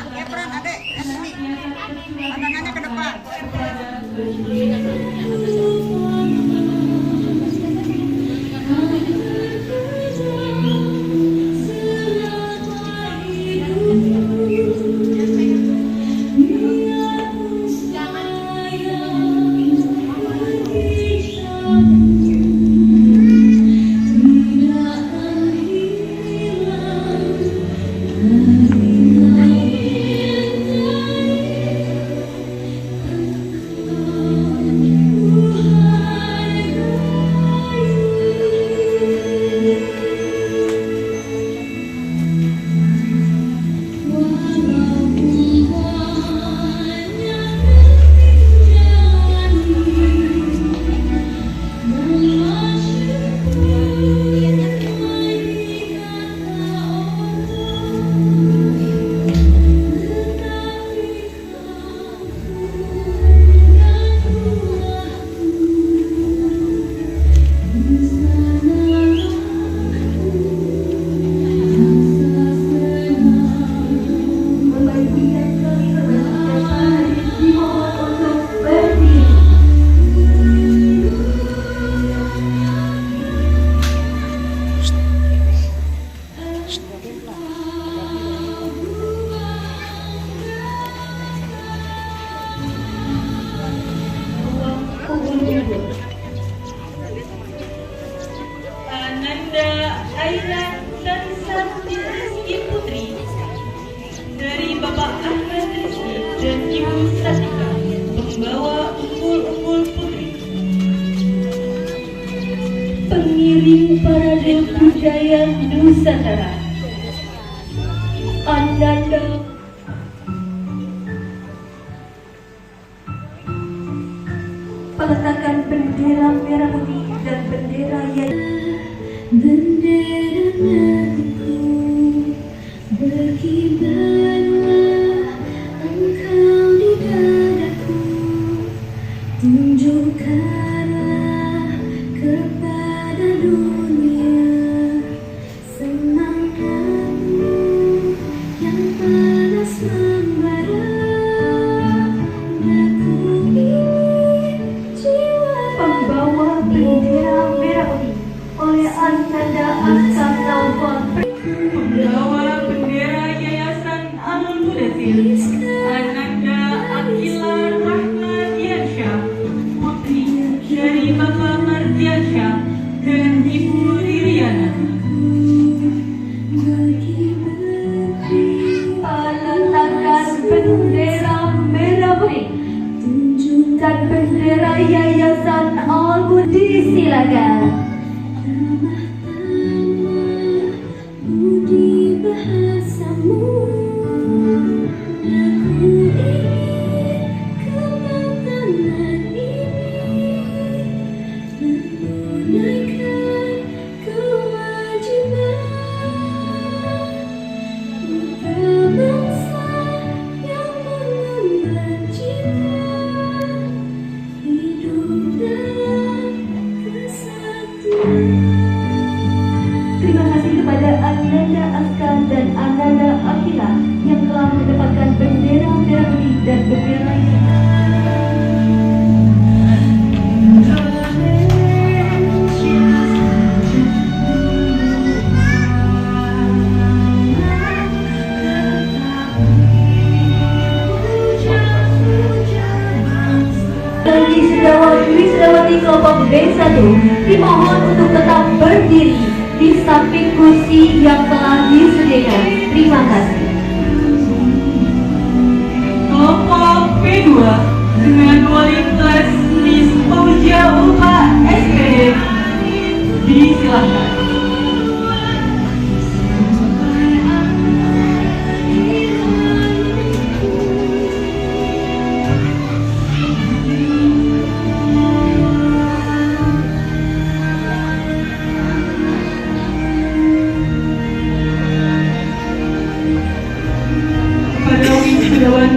Kepran adek, sini. Pandangannya ke depan. Ananda Aira Sarisati Rizky Putri dari Bapak Ahmad Rizky dan Ibu Satika membawa Umbul-Umbul Putri. Pengiring Parade Budaya Nusantara Ananda peletakan bendera merah putih dan bendera yang bendera merahku berkibarlah engkau di dadaku, tunjukkanlah kepada dunia semangatmu yang panas membara. Aku ingin jiwa pembawa bendera merah putih oleh Ananda Aksan Naufal, pembawa bendera Yayasan Alun Mudassir Ananda Akila Rahmadiansyah Putri dari Bapak Mardiansyah dan Ibu Ririana. Peletakan bendera merah putih dan bendera Yayasan Alun disilakan. Budi bahasamu, aku ingin kematangan ini menunaikan kewajiban untuk bangsa yang mengemban cinta hidup dalam kesatuan. Terima kasih kepada Ananda Aksan dan Ananda Akila yang telah mendapatkan bendera merah putih dan bendera bagi Wisdawati kelompok B1 dimohon untuk tetap berdiri di samping kursi yang telah disediakan. Terima kasih. Kelompok B2 dengan wali kelas Miss Fauja Ulfa SPD disilakan.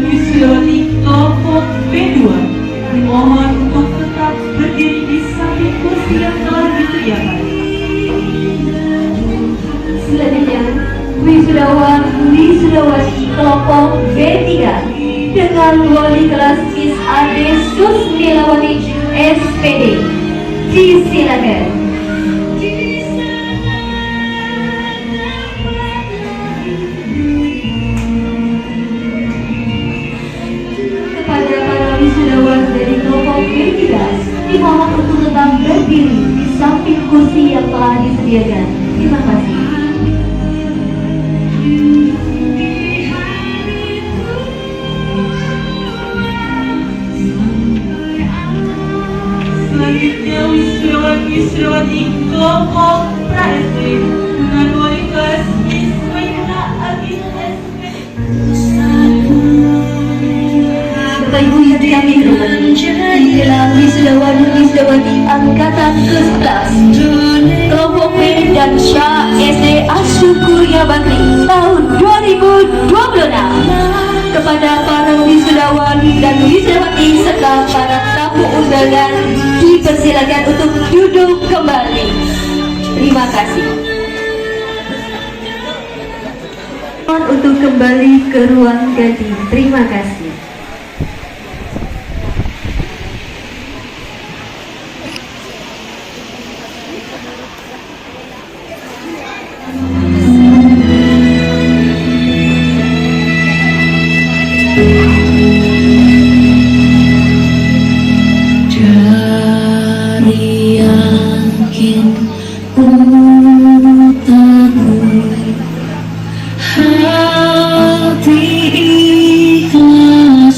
Wisdawati kelompok B2 dimohon untuk tetap berdiri di samping kursi yang telah disediakan. Selanjutnya, Wisdawati kelompok B3 dengan wali kelas Miss Ade Susmilawati SPD. Disilakan. Kepada para wisudawan dari kelompok B13 dimohon untuk tetap berdiri di samping kursi yang telah disediakan. Terima kasih. Selanjutnya wisudawan-wisudawati kelompok pra-SD dengan wali kelas Miss Maina Agil SPD. Bapak Ibu yang kami hormati, inilah wisudawan-wisudawati angkatan ke-11 kelompok B dan Syah SD Asyukuria Bakri tahun 2026. Kepada para wisudawan dan wisudawati serta para tamu undangan dipersilakan untuk duduk kembali. Terima kasih. Untuk kembali ke ruang ganti. Terima kasih. Dari yakin utamamu hati ikhlas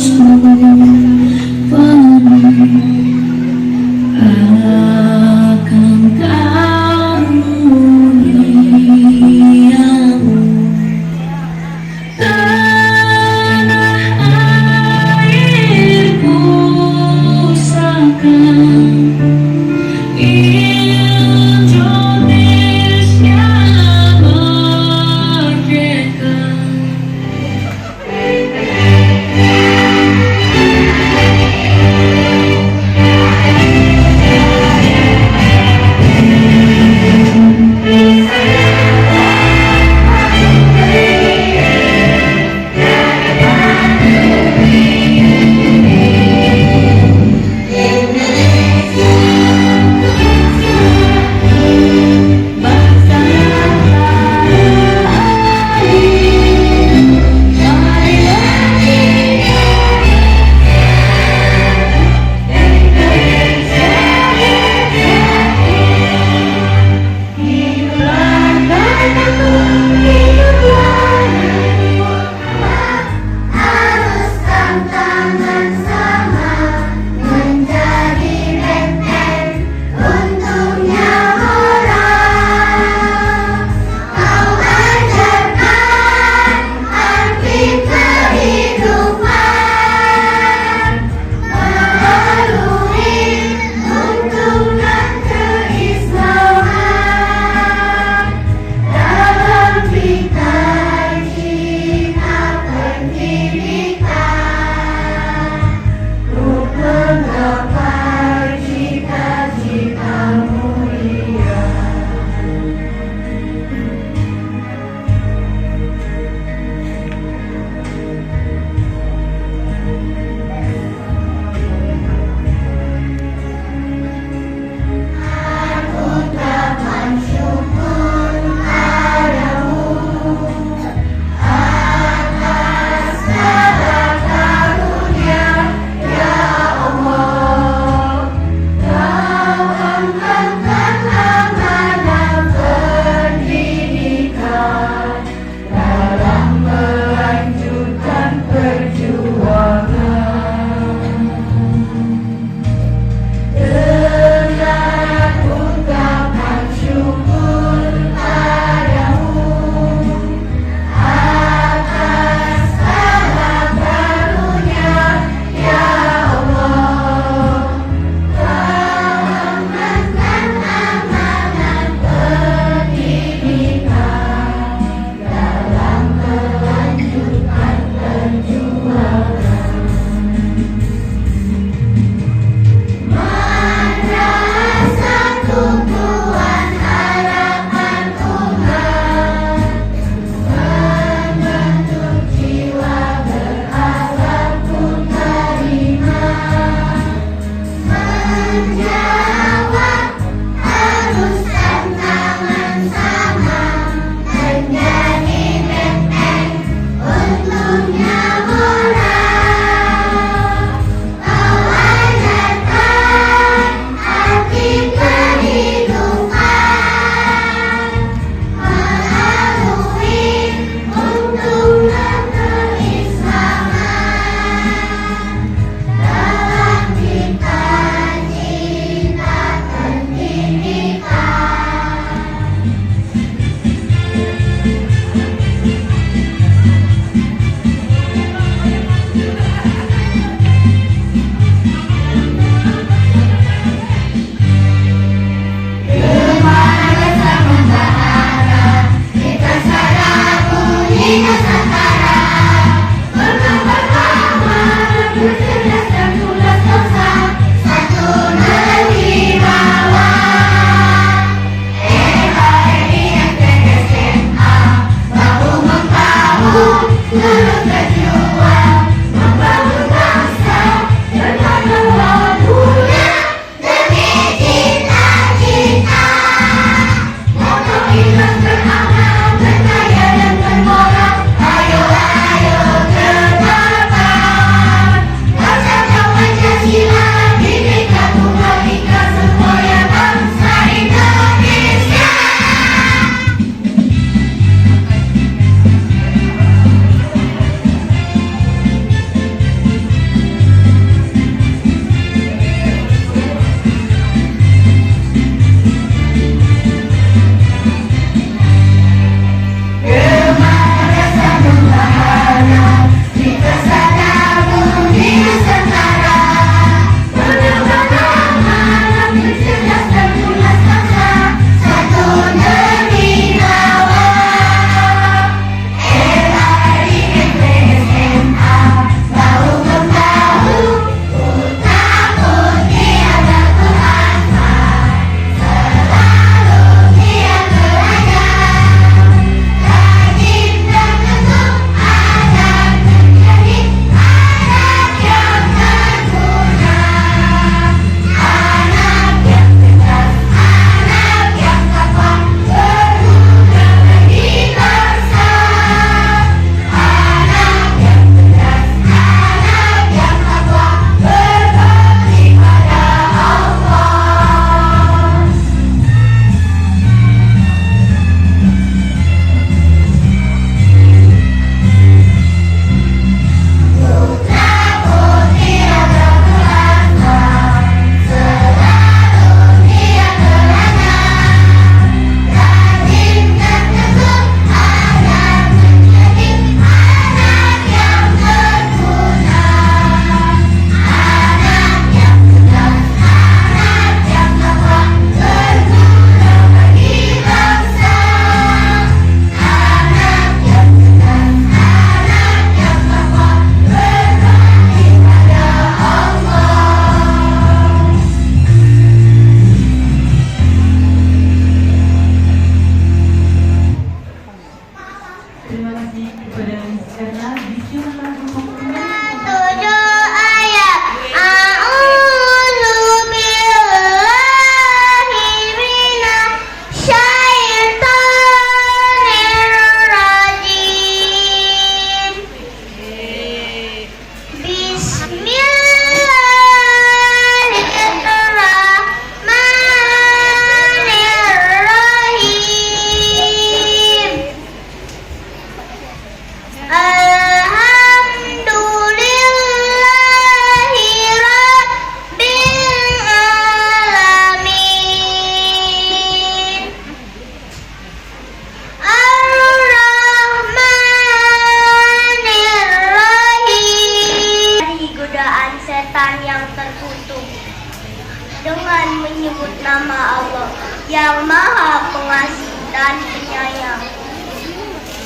dengan menyebut nama Allah yang Maha Pengasih dan Penyayang.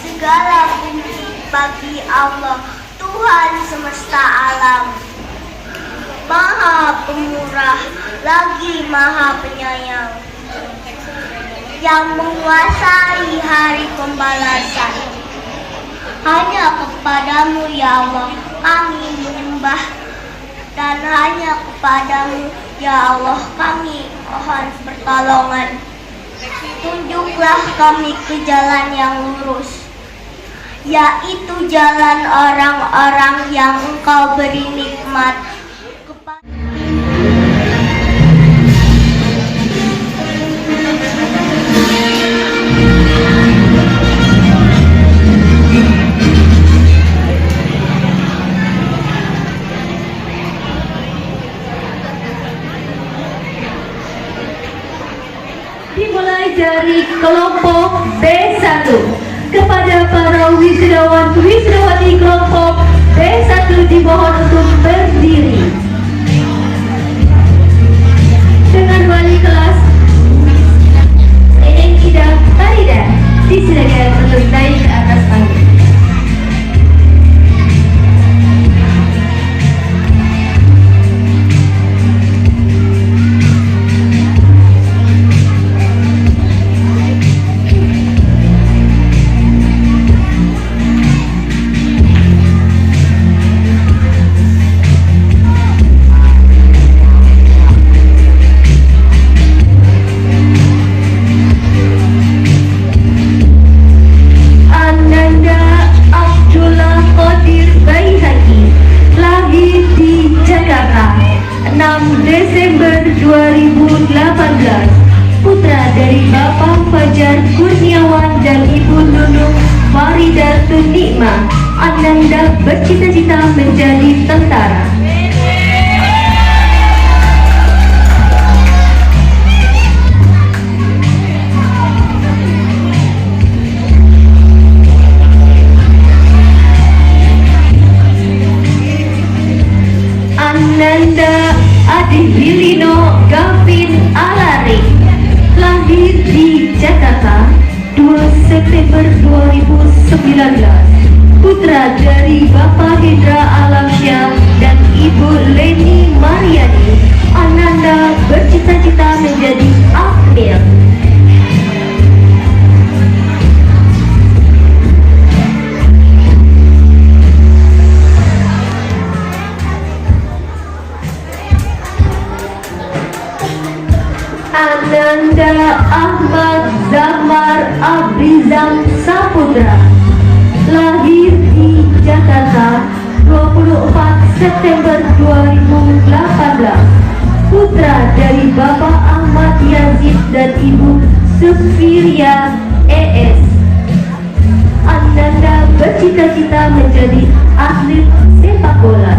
Segala puji bagi Allah, Tuhan semesta alam, Maha Pemurah lagi Maha Penyayang, yang menguasai hari pembalasan. Hanya kepadamu ya Allah kami menyembah, dan hanya kepadamu ya Allah kami mohon pertolongan. Tunjuklah kami ke jalan yang lurus, yaitu jalan orang-orang yang Engkau beri nikmat. Dimulai dari kelompok B1 kepada para wisudawati kelompok B1 dimohon untuk berdiri dengan wali kelas Neneng Ida Farida. Disilakan untuk naik ke atas panggung. Desember 2018, putra dari Bapak Fajar Kurniawan dan Ibu Nunung Faridatun Nikmah. Ananda bercita-cita menjadi tentara. Ananda Adi Lilino Gavin Alari, lahir di Jakarta 2 September 2019, putra dari Bapak Hendra Alamsyah dan Ibu Leni Mariani. Ananda bercita-cita menjadi akmil. Ananda Ahmad Zamar Abrizam Saputra, lahir di Jakarta 24 September 2018, putra dari Bapak Ahmad Yazid dan Ibu Sufiria ES. Ananda bercita-cita menjadi atlet sepak bola.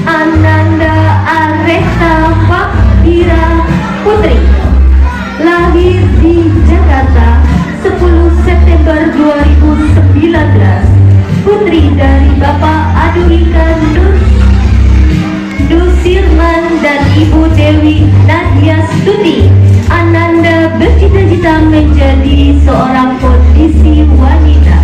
Ananda Areta Fakdira Putri, lahir di Jakarta 10 September 2019, putri dari Bapak Adulika Nusirman dan Ibu Dewi Nadia Stuti. Ananda bercita-cita menjadi seorang polisi wanita.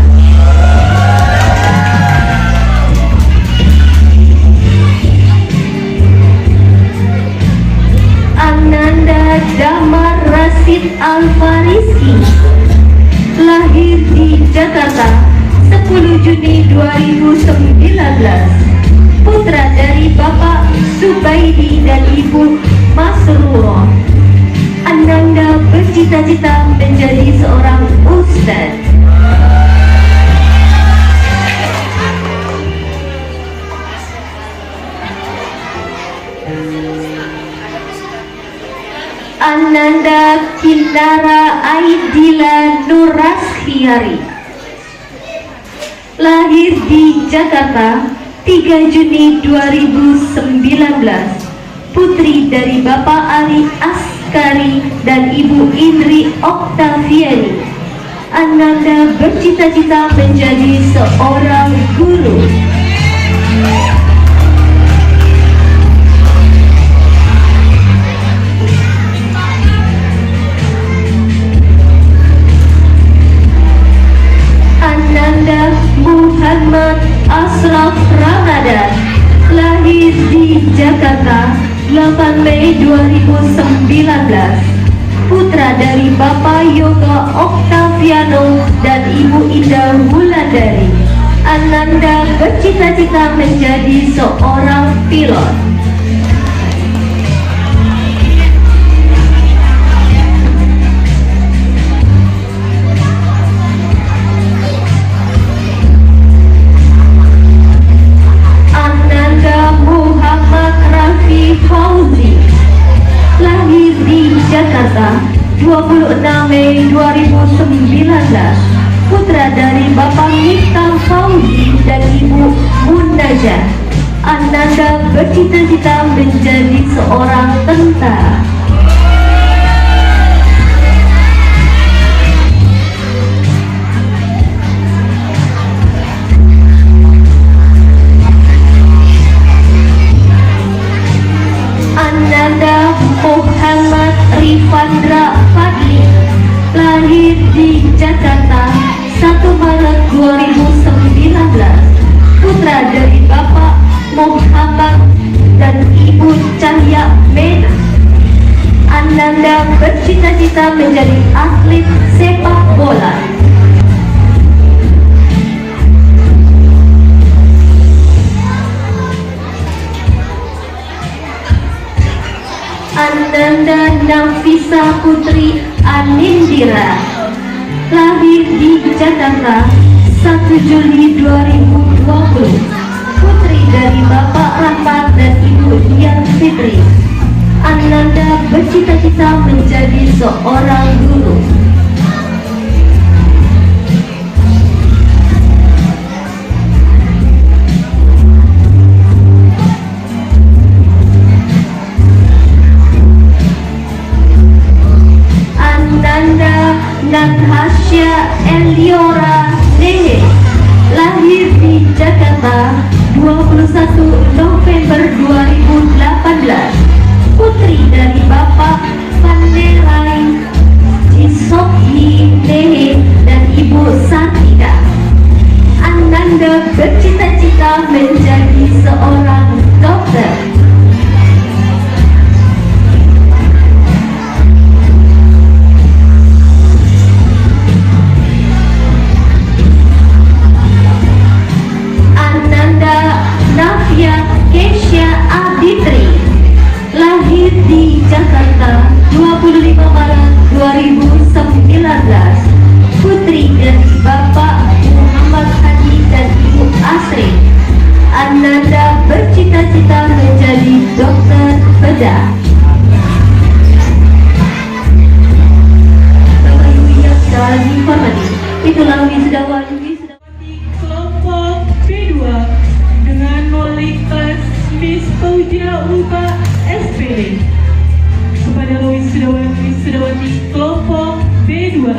Ananda Damar Rasid Alfariski, lahir di Jakarta 10 Juni 2019, putra dari Bapak Subaidi dan Ibu Masrur. Ananda bercita-cita menjadi seorang ustadz. Ananda Kindara Aidila Nurashiari, lahir di Jakarta 3 Juni 2019, putri dari Bapak Ali As Kari dan Ibu Indri Oktaviani. Ananda bercita-cita menjadi seorang guru. Ananda Muhammad Asraf Ramadan lahir di Jakarta 8 Mei 2019. Putra dari Bapak Yoga Oktaviano dan Ibu Indah Wulandari. Ananda bercita-cita menjadi seorang pilot. Ananda Muhammad Rafi Fauzi lahir di Jakarta 26 Mei 2019. Putra dari Bapak Miftah Fauzi dan Ibu Munajah. Ananda bercita-cita menjadi seorang tentara. Ananda Muhammad Rifandra Fadli lahir di Jakarta 1 Maret 2019. Putra dari Bapak Muhammad dan Ibu Cahya Mena. Ananda bercita-cita menjadi atlet sepak bola. Ananda Nafisa Putri Anindira lahir di Jakarta 1 Juli 2020. Putri dari Bapak Rahmat dan Ibu Dian Fitri. Ananda bercita-cita menjadi seorang guru. Ananda Natasha Eliora Nehe lahir di Jakarta 21 November 2018. Putri dari Bapak Panderai Jisokhi Nehe dan Ibu Satida. Ananda bercita-cita menjadi seorang dokter. Navia Kesha Aditri lahir di Jakarta 25 Maret 2019. Putri dari Bapak Muhammad Haji dan Ibu Asri. Ananda bercita-cita menjadi dokter bedah. Bapak Ibu yang sedang dihormati, itulah wisudawan kelompok B2 dengan nilai kelas Miss Fauja Ulfa SPD. Kepada wisudawati kelompok B2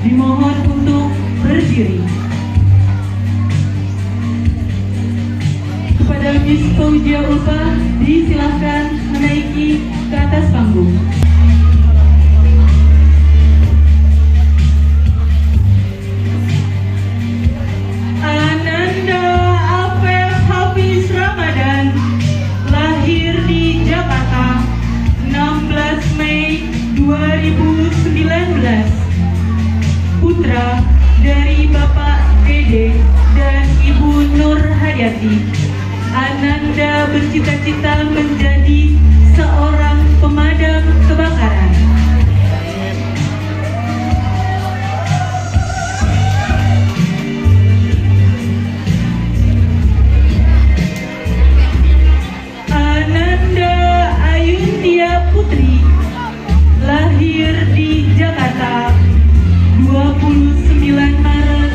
dimohon untuk berdiri. Kepada Miss Fauja Ulfa disilahkan menaiki ke atas panggung. Ananda Afef Hafiz Ramadan lahir di Jakarta 16 Mei 2019. Putra dari Bapak Dede dan Ibu Nur Hayati. Ananda bercita-cita menjadi seorang pemadam kebakaran. Ananda Ayuntia Putri lahir di Jakarta 29 Maret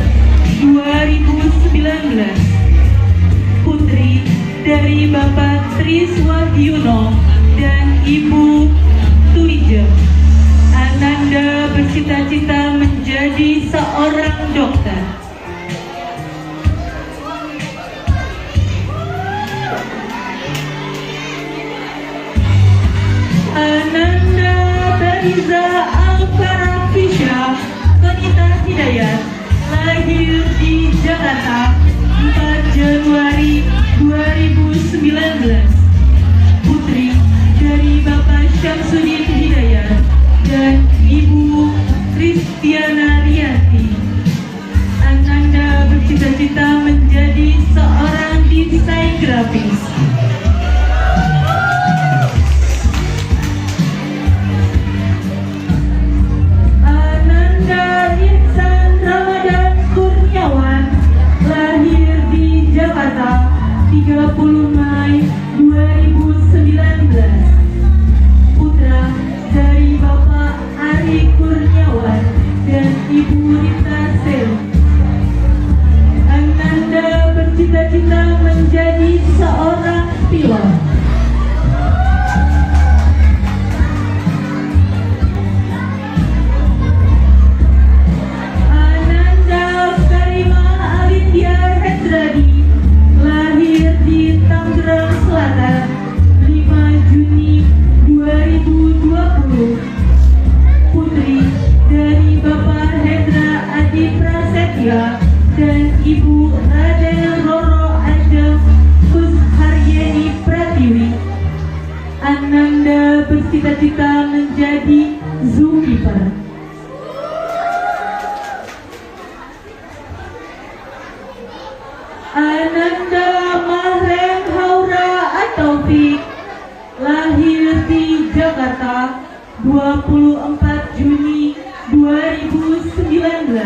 2019. Putri dari Bapak Triswahyono dokter. Ananda Bariza Alfarafisha Konita Hidayat lahir di Jakarta 4 Januari 2019. Putri dari Bapak Syamsuddin Hidayat dan Ibu Kristiana Rianti. Ananda bercita-cita menjadi seorang desain grafis. Ananda Ihsan Ramadan Kurniawan lahir di Jakarta 30 Mai 2019. Putra dari Bapak Ari Kurniawan dan Ibu Rita Sel. Ananda bercita-cita menjadi seorang pilot. Ananda Karima Alindya Hedradi lahir di Tangerang Selatan 5 Juni 2020. Putri dari Bapak Hendra Adi Prasetya dan Ibu Raden Roro Ajeng Kusharyeni Pratiwi. Ananda bercita-cita menjadi zookeeper. Ananda Mahrem Haura Ataufik lahir di Jakarta 24 Juni 2019.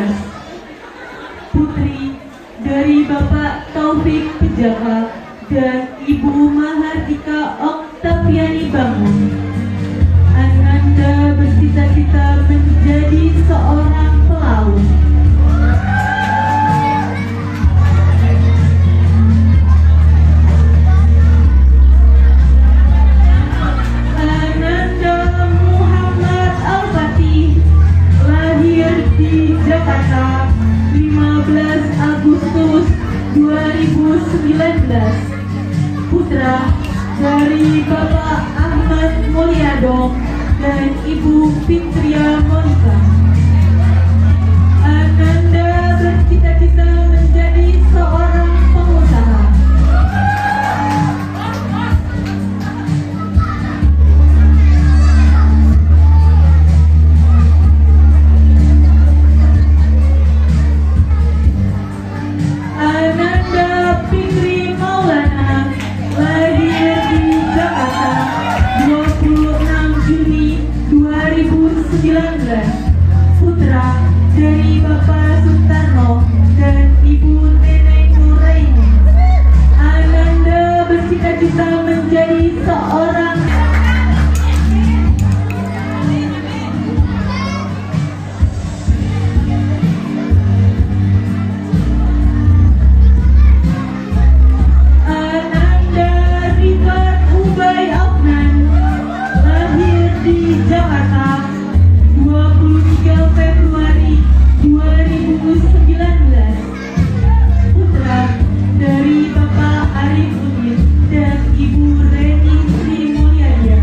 Putri dari Bapak Taufik Pejaka dan Ibu Mahardika Oktaviani Bangun. Ananda bercita-cita menjadi seorang pelaut. Ananda Muhammad Al-Fatih lahir di Jakarta 15 Agustus 2019. Putra dari Bapak Ahmad Mulyadom dan Ibu Fitria Monika. Ananda bercita-cita menjadi seorang pengusaha. Ananda Fikri Maulana lahir di Jakarta 26 Juni 2019. Putra dari Bapak Sutarno dan Ibu Neneng Nuraini. Ananda bercita-cita menjadi seorang Ananda Rifat Ubay Afnan lahir di Jakarta 23 Februari 2019. Putra dari Bapak Arif Udin dan Ibu Reni Sri Mulyadi.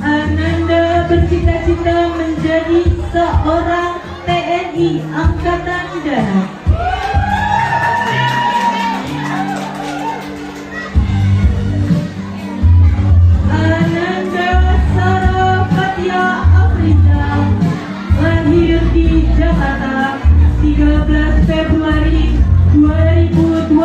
Ananda bercita-cita menjadi seorang TNI Angkatan Darat. Ananda Sarah Fatia Afrizal lahir di Jakarta 13 Februari 2020.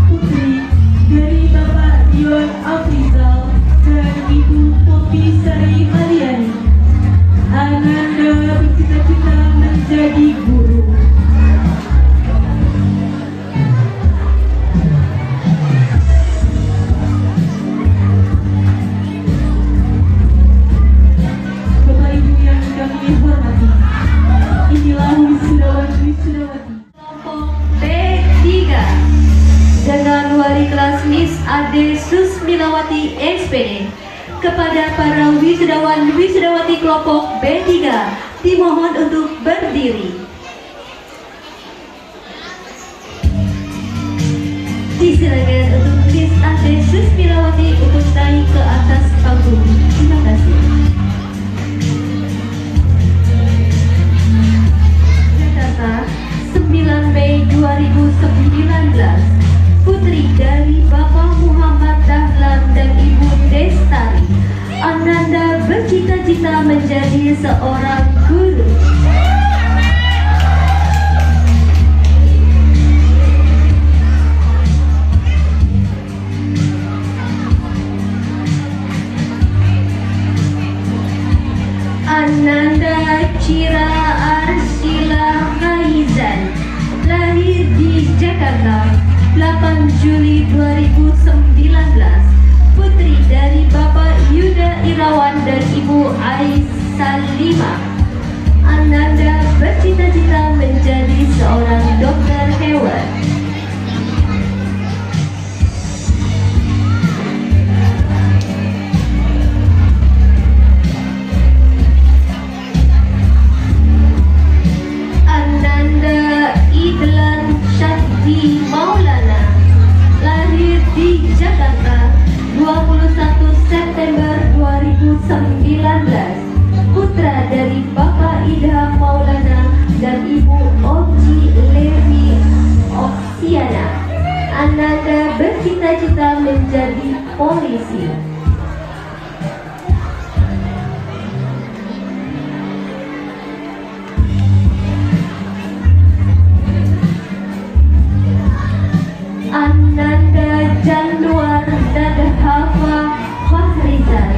Putri dari Bapak Dion Afrizal dan Ibu Popi Sari Maliani. Ananda bercita-cita menjadi guru. Bapak Ibu yang kami hormati, inilah wisudawati Kelompok B3 dengan wali kelas Miss Ade Susmilawati SPD kepada para wisudawan-wisudawati kelompok B3 dimohon untuk berdiri. Disilakan untuk Miss Ade Susmirawati untuk naik ke atas panggung. Terima kasih. Jakarta, 9 Mei 2019. Putri dari Bapak Muhammad Dahlan dan Ibu Destari. Ananda bercita-cita menjadi seorang guru. Ananda Cira Arsila Kaizan, lahir di Jakarta 8 Juli 2019, putri dari Bapak Yuda Irawan dan Ibu Aisyah Lima. Ananda bercita-cita menjadi seorang dokter hewan. Ananda Idlan Syahdi Maulana, lahir di Jakarta 21 September 2019, putra dari Bapak Idham Maulana dan Ibu Oji Levi Oksiana. Ananda bercita-cita menjadi polisi. Ananda Januar Dadhafa Fahrizal,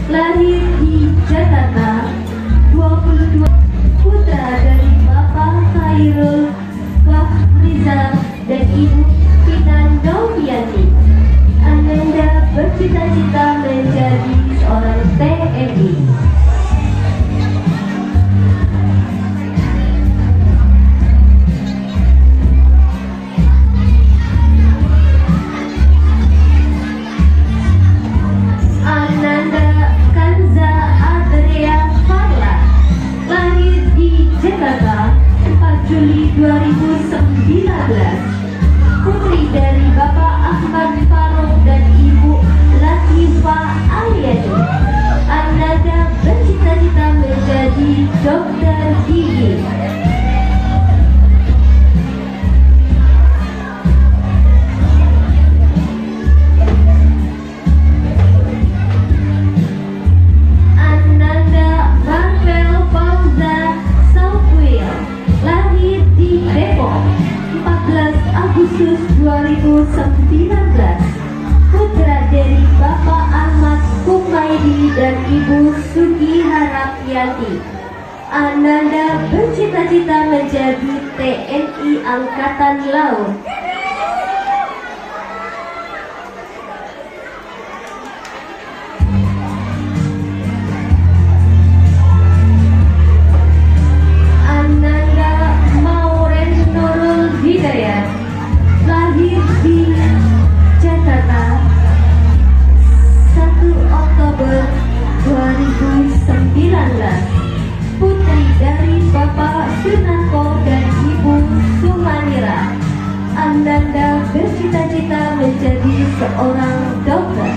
lahir di Jakarta 22, putra dari Bapak Khairul Fahrizal dan Ibu Pinan Noviati. Ananda bercita-cita menjadi seorang TNI. Ananda Kanza Adria Farla, lahir di Jakarta 4 Juli 2019, putri dari Bapak Ahmad Faruk dan Ibu Latifah Aliani. Ananda bercita-cita menjadi dokter gigi. Ananda Marvel Fauza Saukuil, lahir di Depok 14 Agustus 2019, putra dari Bapak Ahmad Kumaidi dan Ibu Sugi Harapianti. Ananda bercita-cita menjadi TNI Angkatan Laut. Ananda Mauren Nurul Hidayat, lahir di Jakarta 1 Oktober 2019, putri dari Bapak Sunarko dan Ibu Sumanira. Ananda bercita-cita menjadi seorang dokter.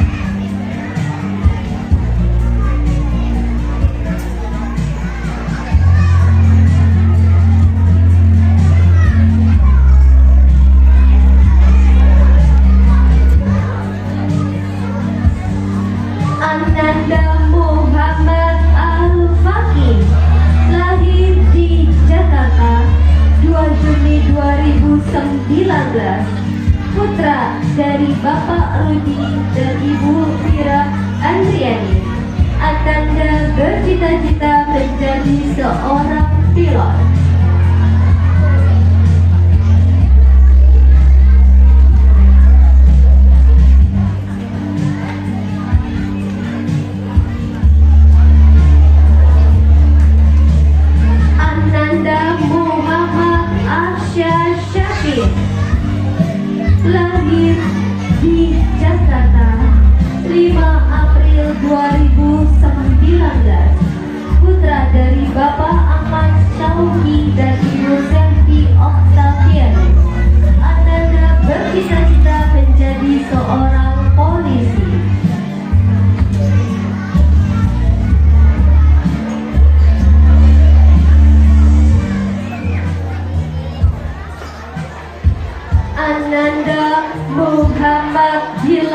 Ananda Muhammad Al-Fakih, lahir di Jakarta 2 Juni 2019, putra dari Bapak Rudi dan Ibu Fira Andriani. Ananda bercita-cita menjadi seorang pilot. Ananda Muhammad Arsya Syakir, lahir di Jakarta 5 April 2019, putra dari Bapak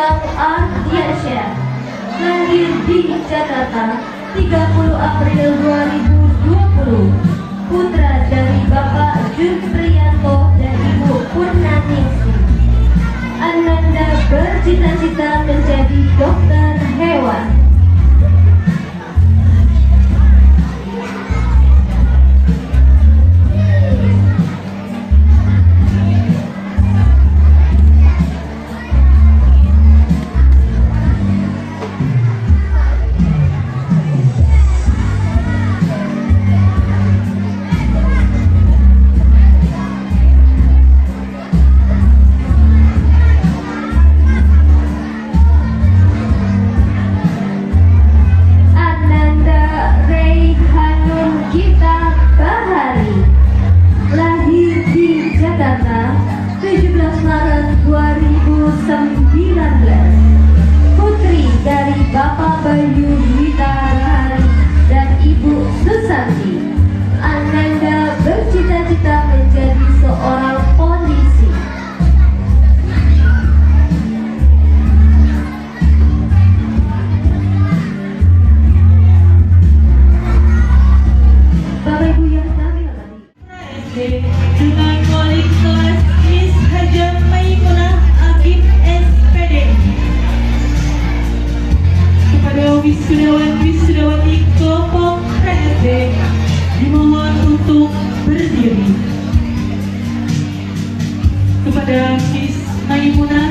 Lau Ardiansyah, lahir di Jakarta 30 April 2020, putra dari Bapak Junpriyanto dan Ibu Purnaningsi. Ananda bercita-cita menjadi dokter hewan. Bapak Bayu Wita Rahari dan Ibu Susanti. Ananda bercita-cita menjadi seorang polisi. Bapak Ibu yang kami hormati, dengan wali kelas Miss Hajar Maimunah Akib SPD. Kepada wisudawan-wisudawati kelompok KSD dimohon untuk berdiri. Kepada Miss Maimunah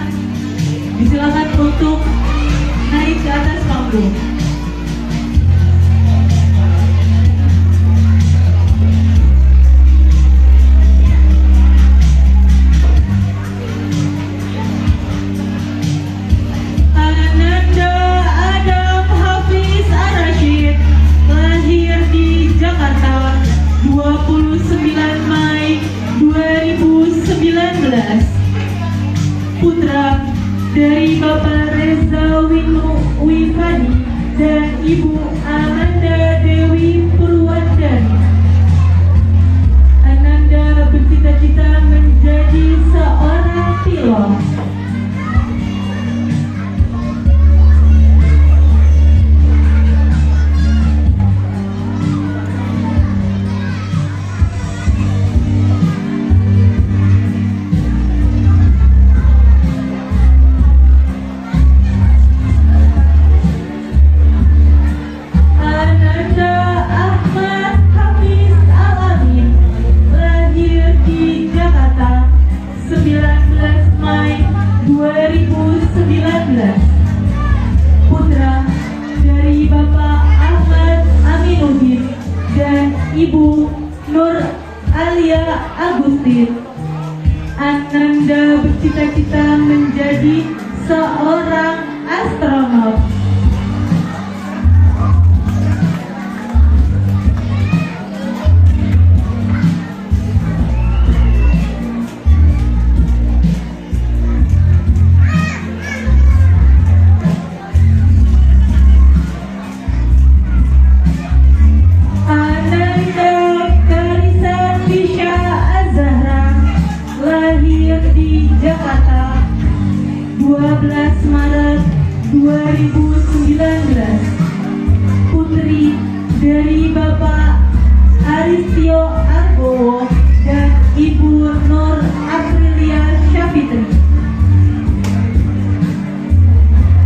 disilakan untuk naik ke atas panggung. Putra dari Bapak Reza Wifani dan Ibu Amanda Dewi Purwandani. Ananda bercita-cita menjadi seorang pilot. Putra dari Bapak Ahmad Aminuddin dan Ibu Nur Alia Agustin. Ananda bercita-cita menjadi seorang astronot. Jakarta 12 Maret 2019, putri dari Bapak Aristio Arbowo dan Ibu Nur Aprilia Syafitri.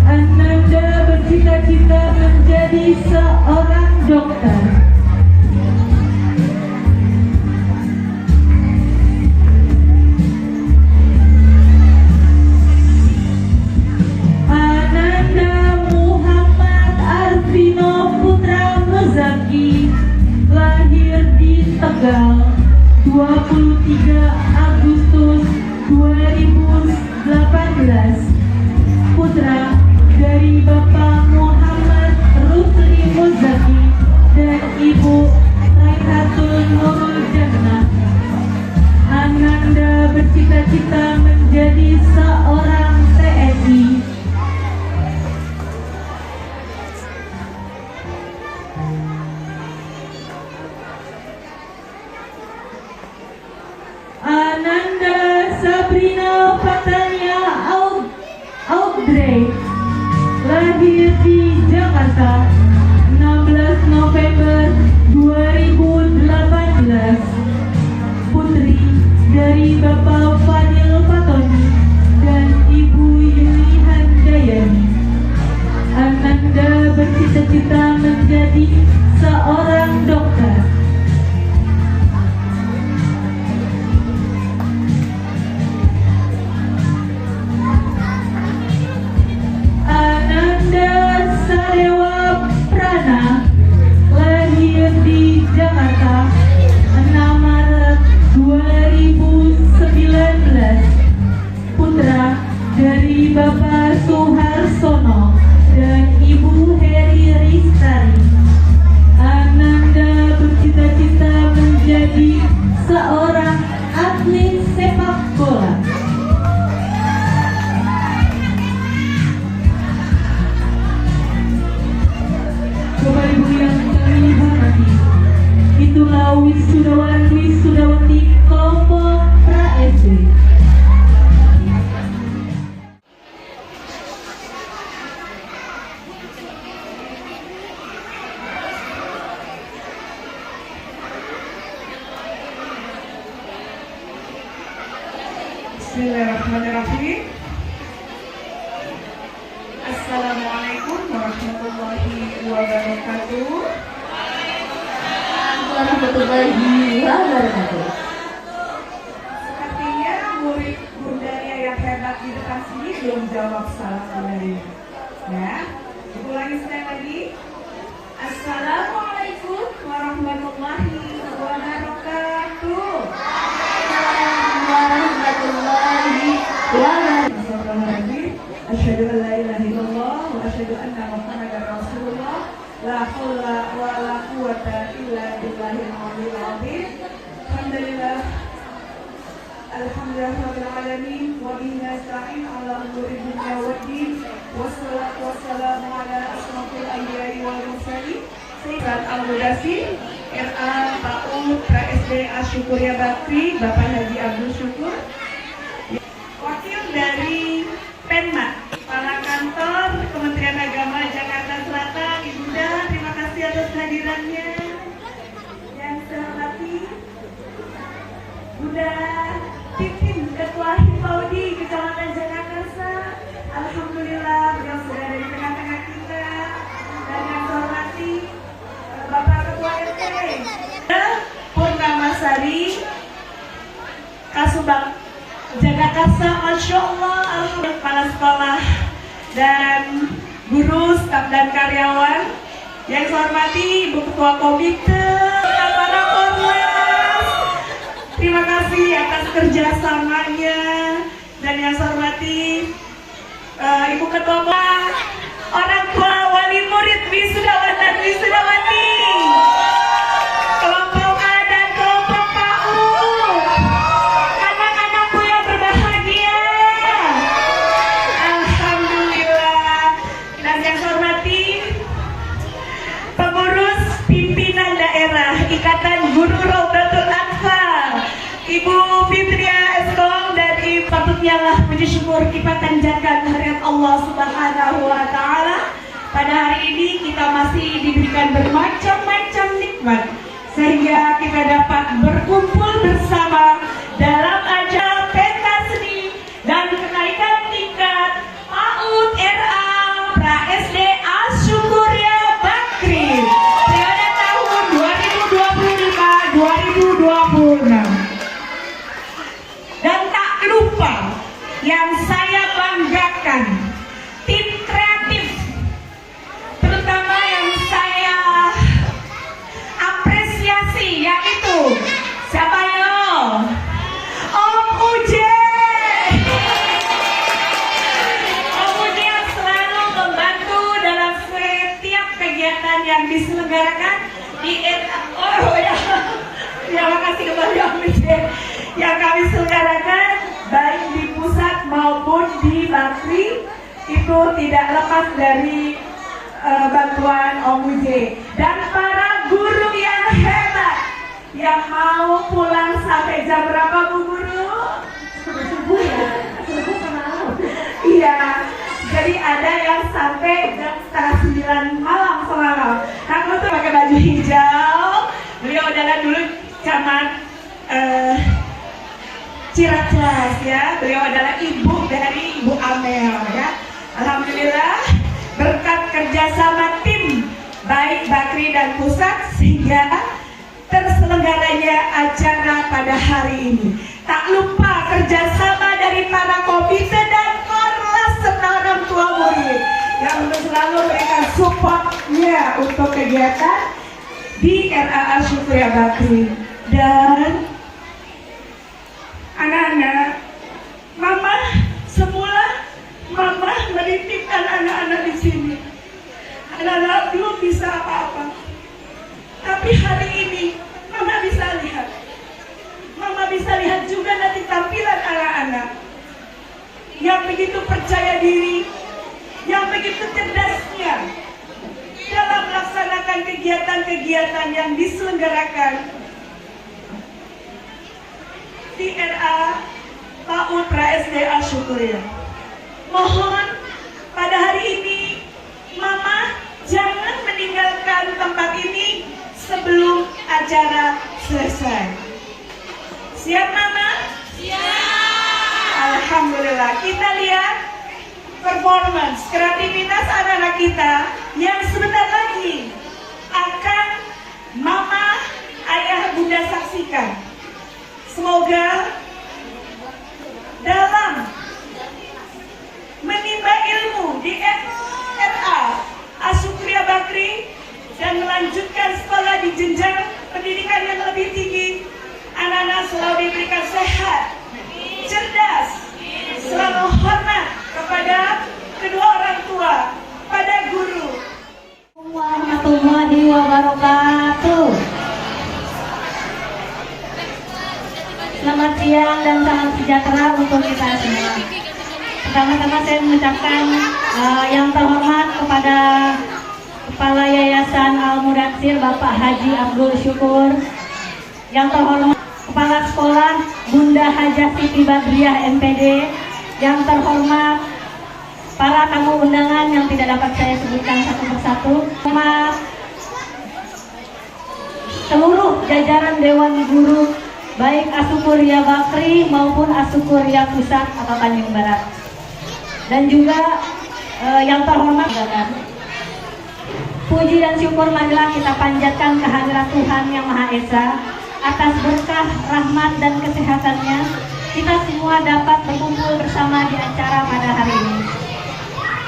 Ananda bercita-cita menjadi seorang dokter. Lahir di Tegal 23 Agustus 2018, putra dari Bapak Muhammad Rusli Muzaki dan Ibu Raihatul Nurul Jannah. Ananda bercita-cita menjadi seorang TNI. Ananda Sabrina Fatania Augda Drake, lahir di Jakarta 16 November 2018, putri dari Bapak Fadil Fatoni dan Ibu Yuni Handayani. Ananda bercita-cita menjadi seorang dokter. Ananda Sadewa Prana, lahir di Jakarta 6 Maret 2019, putra dari Bapak Suharsono dan Ibu Heri Ristari. Ananda bercita-cita menjadi seorang atlet sepak bola. Bapak Ibu yang kami hormati, itulah wisudawati kelompok pra-SD. Bismillahirrahmanirrahim. Assalamualaikum warahmatullahi wabarakatuh. Warahmatullahi wabarakatuh. Sepertinya murid bundanya yang hebat di depan sini belum jawab salam bundanya. Ya, ulangi sekali lagi. Assalamualaikum warahmatullahi wabarakatuh. Warahmatullahi wabarakatuh. Asyhadu an la ilaha illallah wa asyhadu anna Muhammadar Rasulullah. La haula wa la quwwata illa billahil aliyyil azim. Alhamdulillah. Alhamdulillah rabbil alamin wa bihi nasta'in ala umuri dunya waddin. Wassalatu wassalamu ala asrofil anbiya'i wal mursalin. Sayyidina Al-Mudassir RA PAUD pra-SD Asyukuria Bakri Bapak Haji Abdul Syukur. Wakil dari Penma, Kepala Kantor Kementerian Agama Jakarta Selatan, Ibunda, terima kasih atas kehadirannya. Yang saya hormati Bunda Titin, Ketua Hipaudi Kecamatan Jagakarsa. Alhamdulillah, beliau sudah ada di tengah-tengah kita. Dan yang saya hormati Bapak Ketua RT Purnamasari Kasubag Jagakarsa, Masya Allah, alhamdulillah, kepala sekolah dan guru, staf dan karyawan. Yang saya hormati Ibu Ketua Komite, para Ormas, terima kasih atas kerjasamanya. Dan yang saya hormati Ibu Ketua orang tua, wali murid, wisudawan dan wisudawati, kelompok A dan kelompok PAUD. Ikatan Guru Raudatul Atfal, Ibu Fitria Eskom dan Ibu patutnya lah puji syukur kita panjatkan kehadirat Allah Subhanahu wa Ta'ala. Pada hari ini kita masih diberikan bermacam-macam nikmat sehingga kita dapat berkumpul bersama dalam acara pentas seni dan kenaikan tingkat PAUD RA pra-SD Asyukuria Bakri 2026. Dan tak lupa yang saya banggakan, tim kreatif, terutama yang saya apresiasi, yaitu siapa yo? Om Uje. Om Uje yang selalu membantu dalam setiap kegiatan yang diselenggarakan di terima kasih kepada Om Uje yang kami selenggarakan baik di pusat maupun di Bakri. Itu tidak lepas dari bantuan Om Uje dan para guru yang hebat yang mau pulang sampai jam berapa Bu Guru? Subuh ya, subuh kenal. Iya, Jadi ada yang sampai jam 8:30 malam semalam. Aku tuh pakai baju hijau. Beliau adalah dulu zaman Ciracas ya. Beliau adalah ibu dari Ibu Amel ya. Alhamdulillah berkat kerjasama tim baik Bakri dan pusat sehingga terselenggaranya acara pada hari ini. Tak lupa kerjasama dari para komite dan korlas serta orang tua murid yang selalu memberikan supportnya untuk kegiatan di RAA Syukriya Bakri. Dan anak-anak, mama semula mama menitipkan anak-anak di sini. Anak-anak belum bisa apa-apa. Tapi hari ini mama bisa lihat. Mama bisa lihat juga nanti tampilan anak-anak yang begitu percaya diri, yang begitu cerdasnya dalam melaksanakan kegiatan-kegiatan yang diselenggarakan di RA PAUD Pra-SDA Syukriya. Mohon pada hari ini mama jangan meninggalkan tempat ini sebelum acara selesai. Siap mama? Siap. Alhamdulillah. Kita lihat performance, kreativitas anak-anak kita yang sebentar lagi akan mama, ayah, bunda saksikan. Semoga dalam menimba ilmu di RA Syukriya Bakri dan melanjutkan sekolah di jenjang pendidikan yang lebih tinggi, anak-anak selalu diberikan sehat, cerdas, selalu hormat kepada kedua orang tua, pada guru. Warahmatullahi wabarakatuh. Selamat siang dan salam sejahtera untuk kita semua. Pertama-tama saya mengucapkan yang terhormat kepada Kepala Yayasan Al-Mudatsir Bapak Haji Abdul Syukur, yang terhormat Kepala Sekolah Bunda Hajah Siti Badriah MPD, yang terhormat para tamu undangan yang tidak dapat saya sebutkan satu persatu, seluruh jajaran Dewan Guru baik Asukuria Bakri maupun Asukuria Pusat atau Tanjung Barat, dan juga yang terhormat puji dan syukur marilah kita panjatkan kehadirat Tuhan Yang Maha Esa atas berkah, rahmat dan kesehatannya kita semua dapat berkumpul bersama di acara pada hari ini.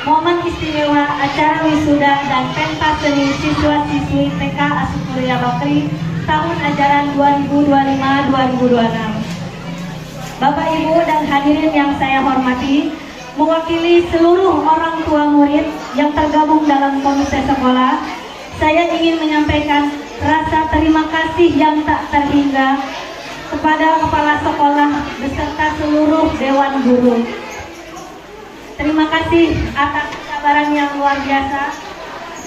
Momen istimewa acara wisuda dan pentas seni siswa-siswi TK Asukuria Bakri tahun ajaran 2025-2026. Bapak, Ibu, dan hadirin yang saya hormati, mewakili seluruh orang tua murid yang tergabung dalam komite sekolah, saya ingin menyampaikan rasa terima kasih yang tak terhingga kepada kepala sekolah beserta seluruh dewan guru. Terima kasih atas kesabaran yang luar biasa,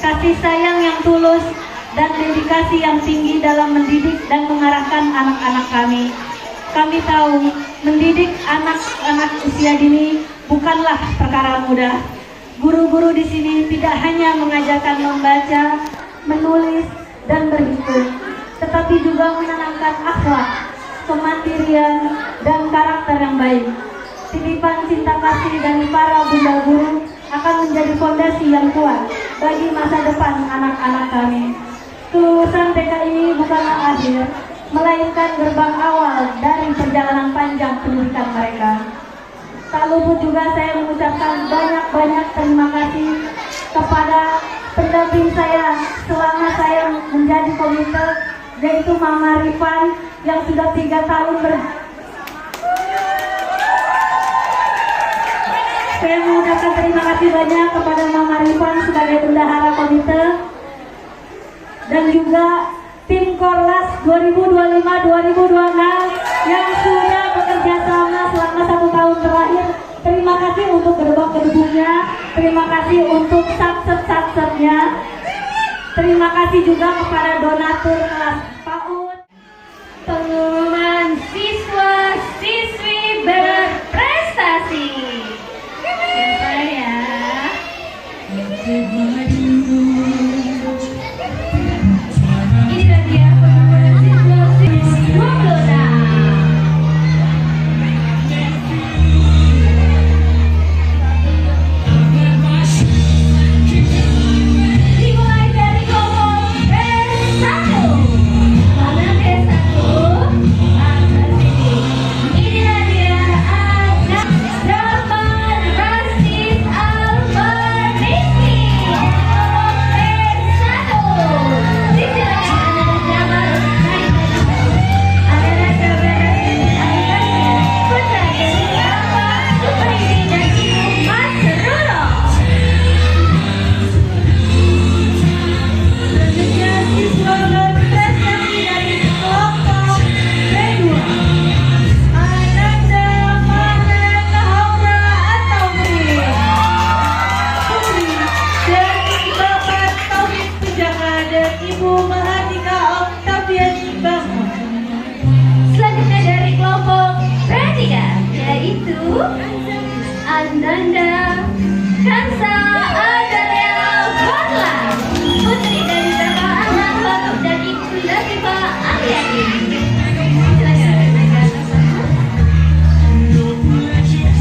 kasih sayang yang tulus, dan dedikasi yang tinggi dalam mendidik dan mengarahkan anak-anak kami. Kami tahu mendidik anak-anak usia dini bukanlah perkara mudah. Guru-guru di sini tidak hanya mengajarkan membaca, menulis, dan berhitung, tetapi juga menanamkan akhlak, kemandirian, dan karakter yang baik. Titipan cinta kasih dari para bunda guru akan menjadi fondasi yang kuat bagi masa depan anak-anak kami. Kelulusan TK ini bukanlah akhir, melainkan gerbang awal dari perjalanan panjang pendidikan mereka. Tak luput juga saya mengucapkan banyak-banyak terima kasih kepada pendamping saya selama saya menjadi komite, yaitu Mama Rifan yang sudah 3 tahun Saya mengucapkan terima kasih banyak kepada Mama Rifan sebagai bendahara komite, dan juga tim Korlas 2025-2026 yang sudah bekerja sama selama 1 tahun terakhir. Terima kasih untuk gerbong-gerbongnya, terima kasih untuk satset-satsetnya, terima kasih juga kepada donatur kelas PAUD. Pengumuman siswa-siswi berprestasi. Siapa ya?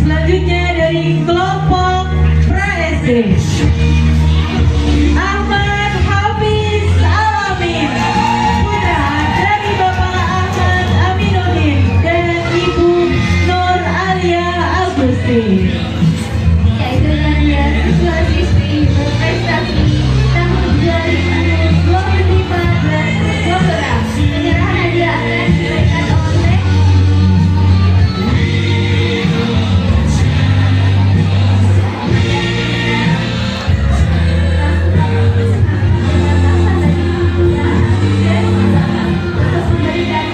Selanjutnya dari kelompok pra-SD, Ahmad Hafiz Alamin, putra dari Bapak Ahmad Aminuddin dan Ibu Nur Alia Agusti. Yaitu dari siswa-siswi berprestasi tahun 2025 dan program penyerahan hadiah akan diberikan oleh untuk memberikan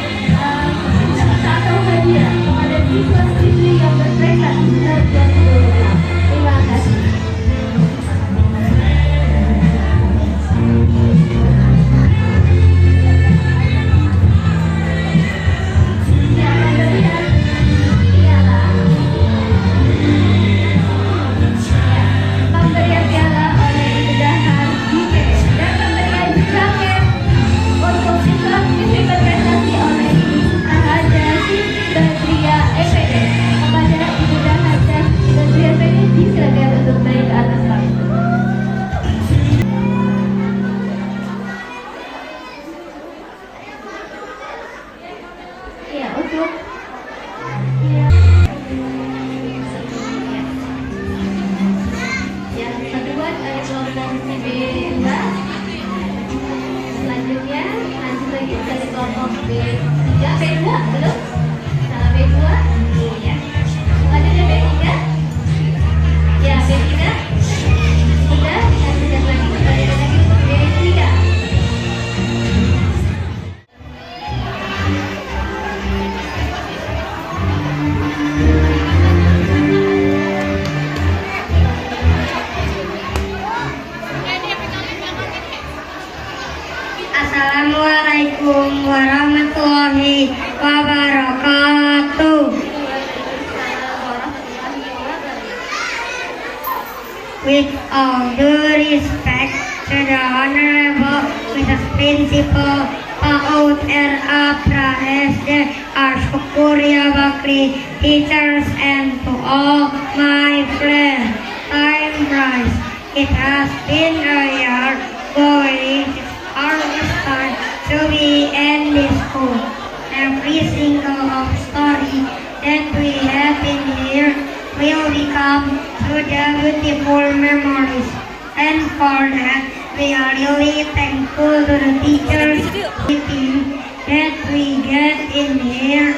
satu hadiah kepada siswa-siswi yang berprestasi tahun 2025. Terima kasih. Yang pemberian piala, pemberian piala oleh Ibu Dahar UK dan pemberian jaket untuk siswa-siswi berprestasi oleh Ibu Ahada Badria EPD. Kepada Ibu Dahar dan Badria EPD disilakan untuk naik ke atas panggung. Ya, untuk yang kedua dari kelompok B2. Selanjutnya lanjut lagi dari kelompok B3, B2 belum? Salah B2? Iya. Selanjutnya B3. Ya, B3. Sudah, lanjutkan lagi kembali lagi untuk B3. Assalamualaikum warahmatullahi wabarakatuh. With all due respect to the Honorable Mrs. Principal PAUD RA Pra-SD Syukuria Bakri, teachers, and to all my friends, time flies. It has been a year going. Our start to be in this school. Every single of story that we have in here will become to the beautiful memories. And for that, we are really thankful to the teachers that we get in here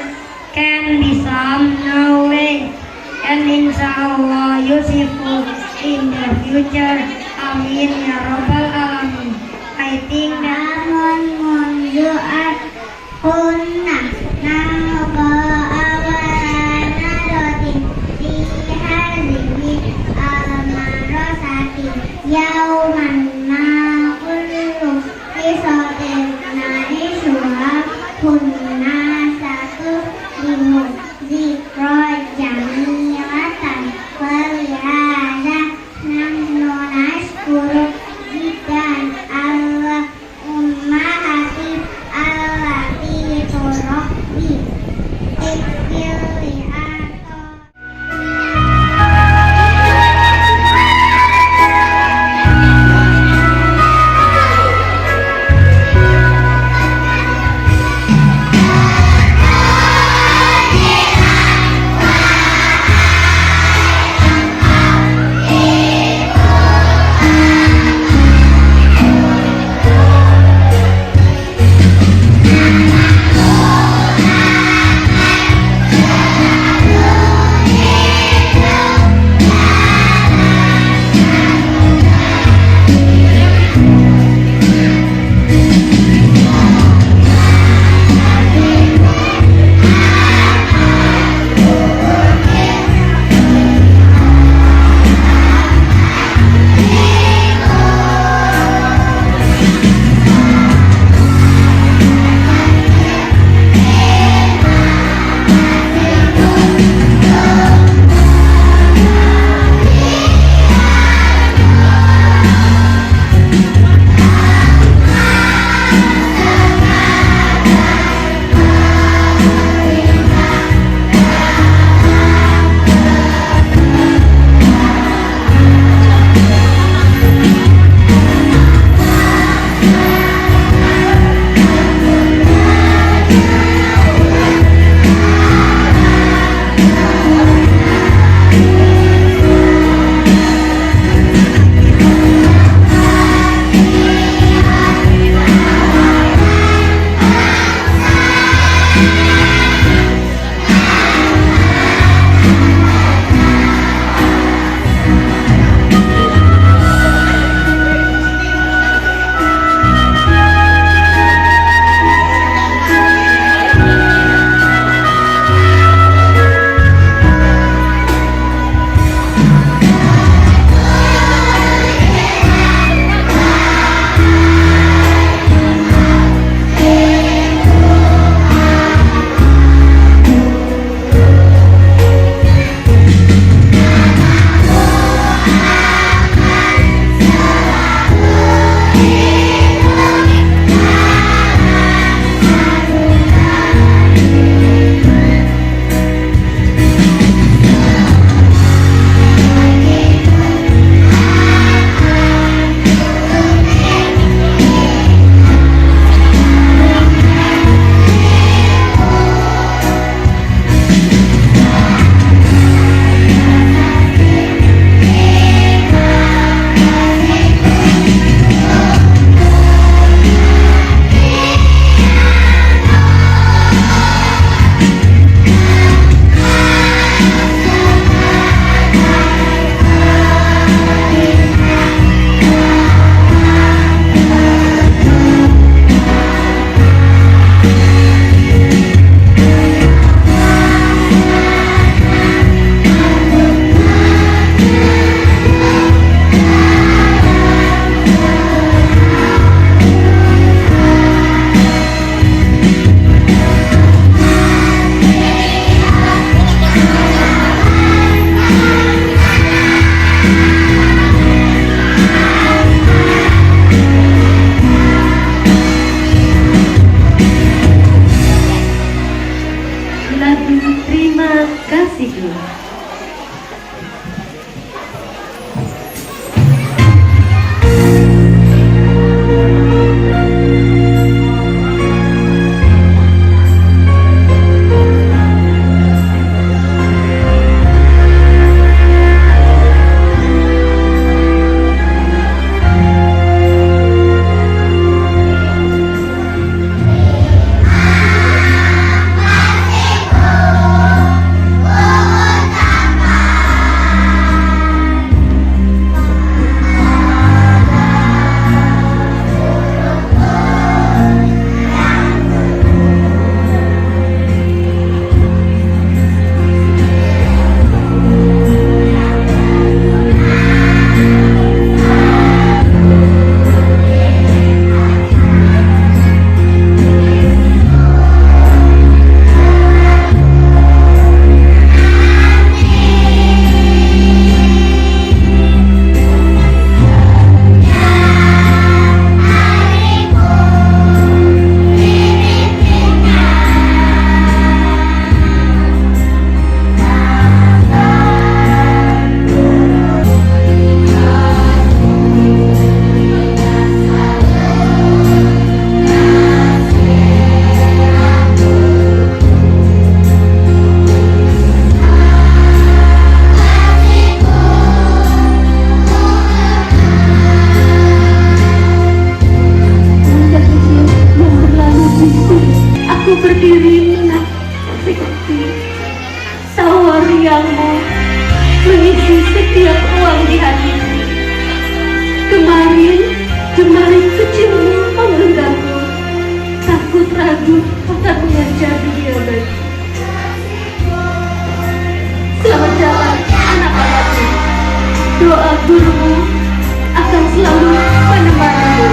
can be some knowledge and inshallah useful in the future. Amin ya rabbal alamin. I think namun munjuat punna naba awana dotin di hadhihi al-marasati yauman ma kullu isotin nahiswa punna satu limu zikro jamilatan walihada nahnu nashkuru jidan Allah ummahati allati turabbi ikfili ato. kasihku. Berdiri menanti tawa riangmu mengisi setiap ruang di hatiku. Kemarin jemari kecilmu mengganggu, takut ragu akan menjadi abadi. Selamat jalan anak-anakku, doa gurumu akan selalu menemanimu.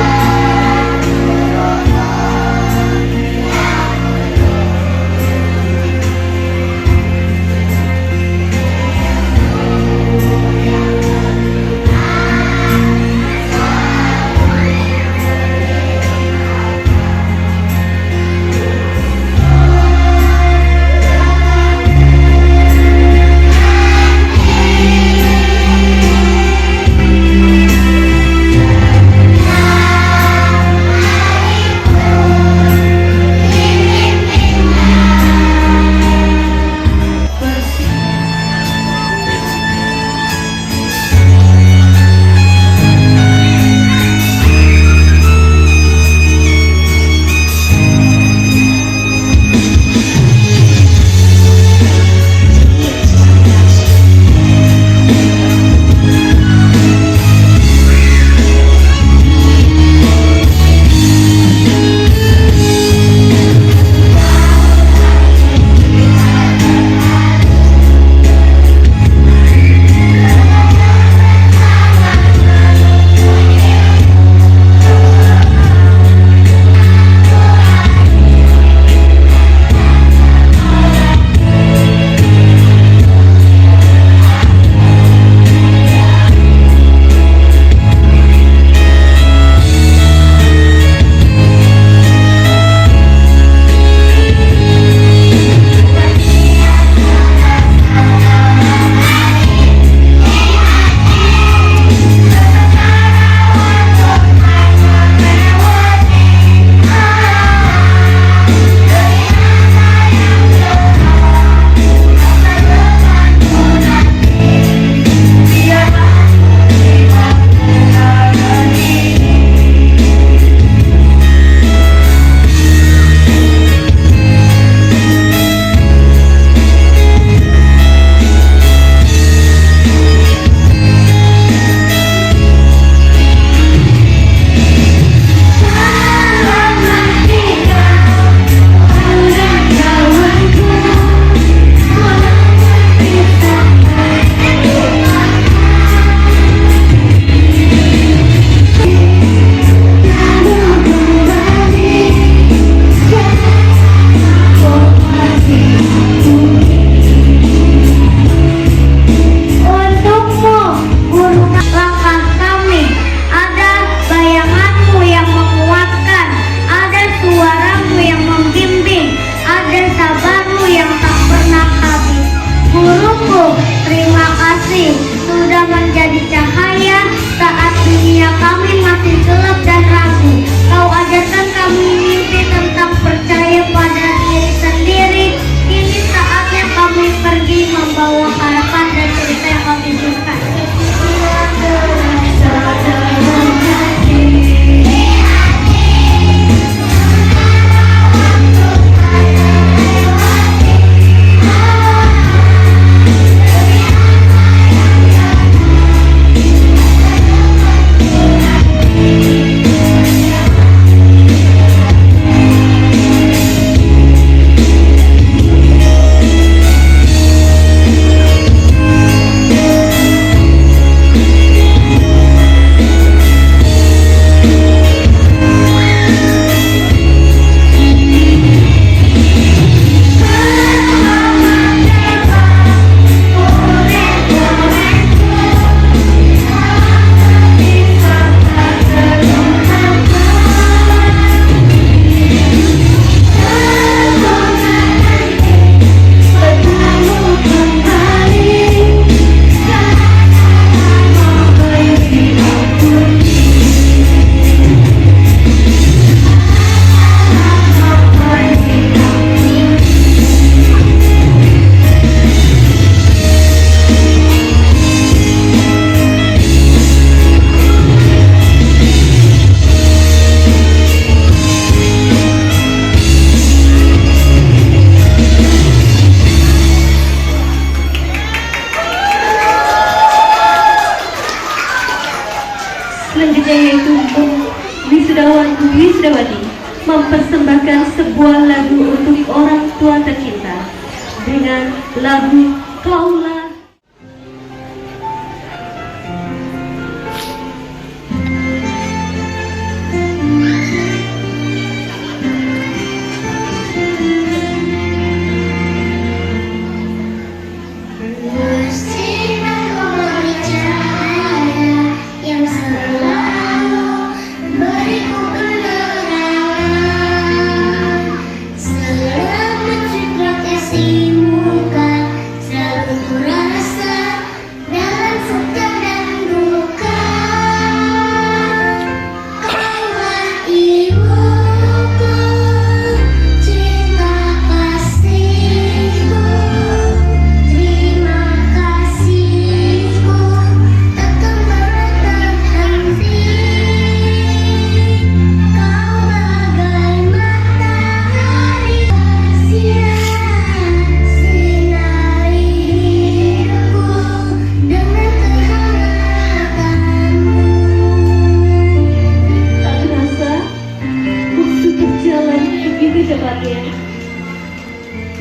menjadi cahaya saat dunia kami masih gelap dan ragu. Kau ajarkan kami mimpi tentang percaya pada diri sendiri. Kini saatnya kami pergi membawa harapan dan cerita yang kami suka. Selanjutnya yaitu wisudawati mempersembahkan sebuah lagu untuk orang tua tercinta dengan lagu Kaulah.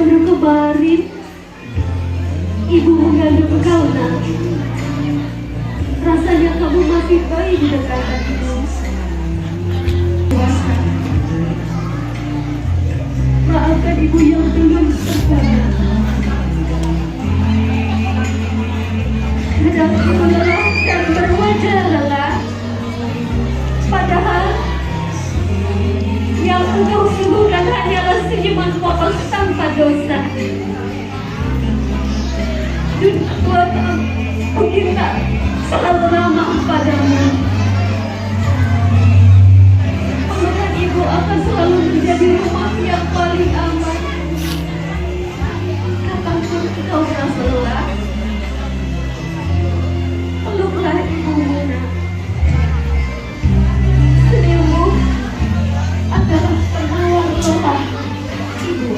Baru kemarin ibu mengandung engkau, nak. Rasanya kamu masih bayi di dekatan ibu. Maafkan ibu yang belum sempurna. Kadang ibu lelah dan berwajah lelah. Padahal yang engkau sungguhkan hanyalah senyuman polos tanpa dosa. Dan buat aku kita selalu ramah padamu. Pelukan ibu akan selalu menjadi rumah yang paling aman. Kapanpun engkau merasa lelah, peluklah ibumu, nak. Senyummu adalah penawar lelah ibu.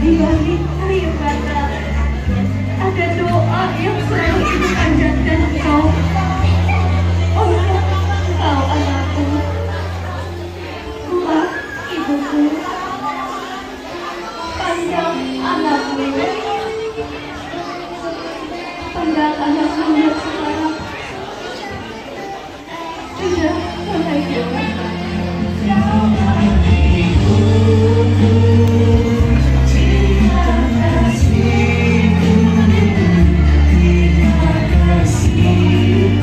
Di balik air mata ada doa yang selalu ibu panjatkan engkau. Oh ya, engkau anakku, kelak ibuku, pandang anakmu, pandang anakmu yang sekarang sudah mulai dewasa. Terima kasih.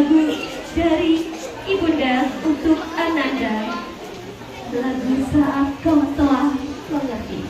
lagu dari Ibunda untuk Ananda. Lagu Saat Kau Telah Mengerti.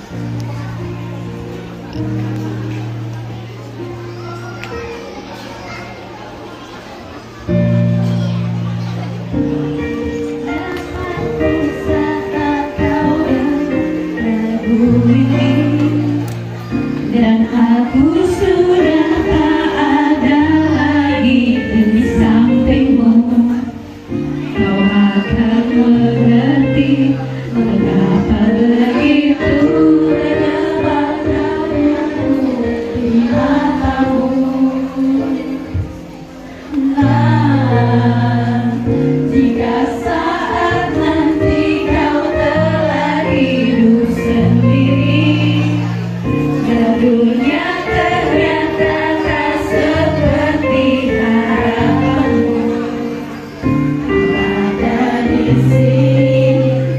Dan aku sudah tak ada lagi di sampingmu. Kau akan mengerti mengapa begitu menempatkanmu di matamu. Nah, jika saat nanti kau telah hidup sendiri dan dunia ternyata tak seperti harapanmu, ada di sini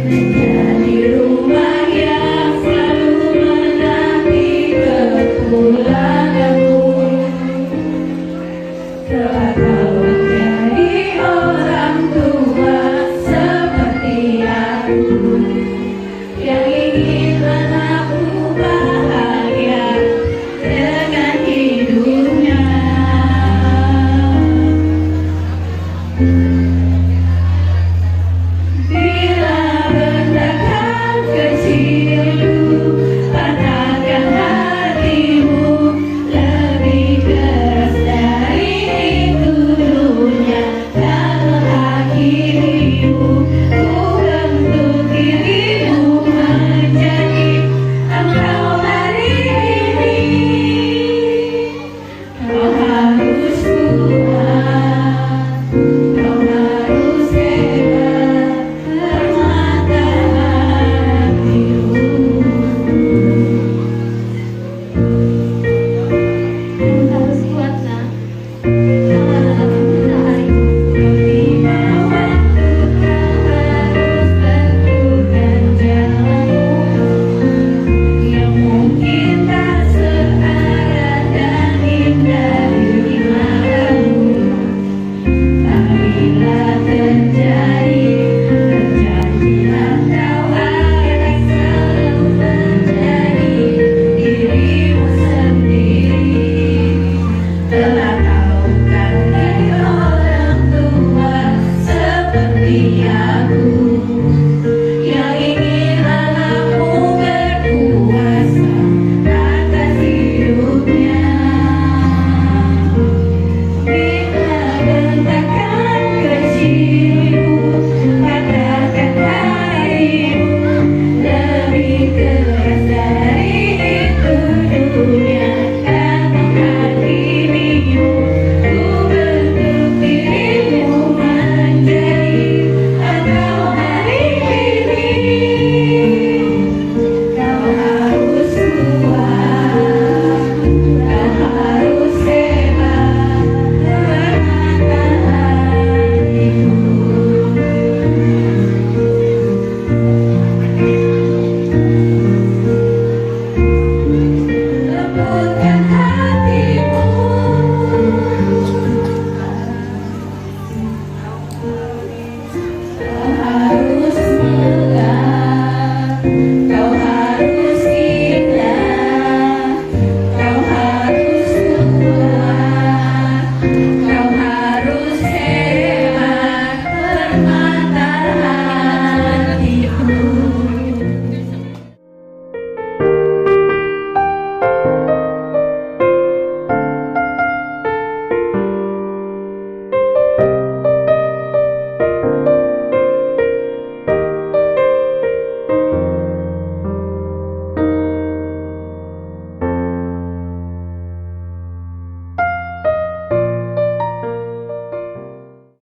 menjadi rumah yang selalu menanti kepulanganmu.